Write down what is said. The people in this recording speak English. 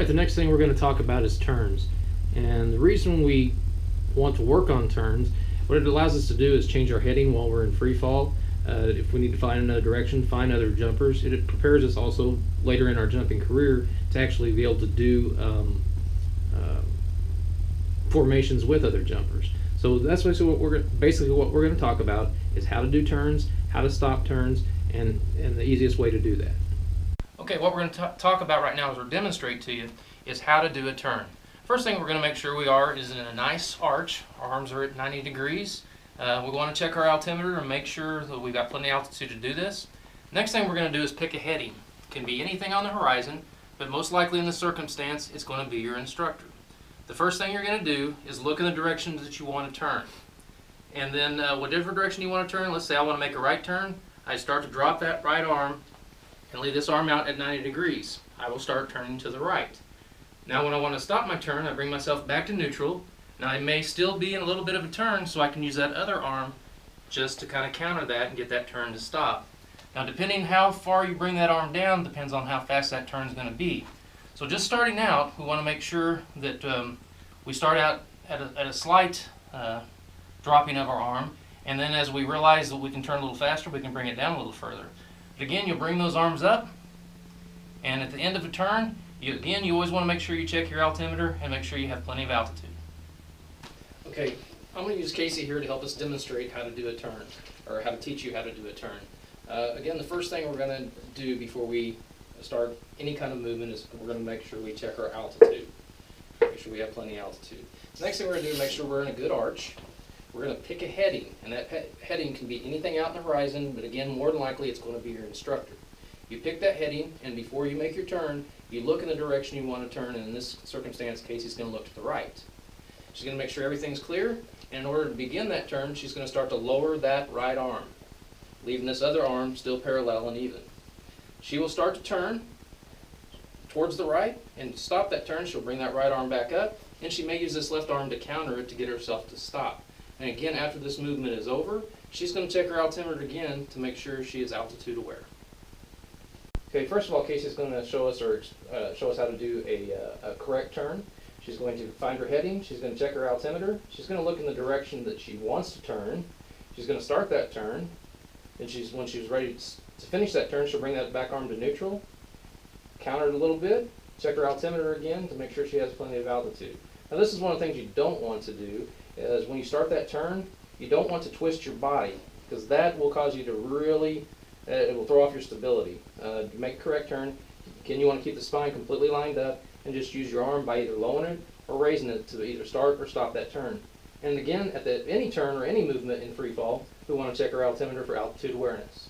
Alright, the next thing we're going to talk about is turns. And the reason we want to work on turns, what it allows us to do is change our heading while we're in free fall. If we need to find another direction, find other jumpers. It prepares us also later in our jumping career to actually be able to do formations with other jumpers. So that's basically what we're going to talk about is how to do turns, how to stop turns, and the easiest way to do that. Okay, what we're going to talk about right now, as we're demonstrate to you, is how to do a turn. First thing we're going to make sure we are is in a nice arch. Our arms are at 90 degrees. We want to check our altimeter and make sure that we've got plenty of altitude to do this. Next thing we're going to do is pick a heading. It can be anything on the horizon, but most likely in this circumstance, it's going to be your instructor. The first thing you're going to do is look in the direction that you want to turn. And then whatever direction you want to turn, let's say I want to make a right turn, I start to drop that right arm and leave this arm out at 90 degrees. I will start turning to the right. Now when I want to stop my turn, I bring myself back to neutral. Now I may still be in a little bit of a turn, so I can use that other arm just to kind of counter that and get that turn to stop. Now depending how far you bring that arm down depends on how fast that turn is going to be. So just starting out, we want to make sure that we start out at a slight dropping of our arm, and then as we realize that we can turn a little faster, we can bring it down a little further. But again, you'll bring those arms up, and at the end of a turn, you always want to make sure you check your altimeter and make sure you have plenty of altitude. Okay, I'm going to use Casey here to help us demonstrate how to do a turn, or how to teach you how to do a turn. Again, the first thing we're going to do before we start any kind of movement is we're going to make sure we check our altitude. Make sure we have plenty of altitude. The next thing we're going to do is make sure we're in a good arch. We're going to pick a heading, and that heading can be anything out in the horizon, but again, more than likely it's going to be your instructor. You pick that heading, and before you make your turn, you look in the direction you want to turn, and in this circumstance, Casey's going to look to the right. She's going to make sure everything's clear, and in order to begin that turn, she's going to start to lower that right arm, leaving this other arm still parallel and even. She will start to turn towards the right, and to stop that turn, she'll bring that right arm back up, and she may use this left arm to counter it to get herself to stop. And again, after this movement is over, she's going to check her altimeter again to make sure she is altitude aware. Okay, first of all, Casey's going to show us how to do a correct turn. She's going to find her heading. She's going to check her altimeter. She's going to look in the direction that she wants to turn. She's going to start that turn. And when she's ready to finish that turn, she'll bring that back arm to neutral, counter it a little bit, check her altimeter again to make sure she has plenty of altitude. Now this is one of the things you don't want to do, is when you start that turn, you don't want to twist your body, because that will cause you to really, it will throw off your stability. To make a correct turn, again, you want to keep the spine completely lined up and just use your arm by either lowering it or raising it to either start or stop that turn. And again, at any turn or any movement in free fall, we want to check our altimeter for altitude awareness.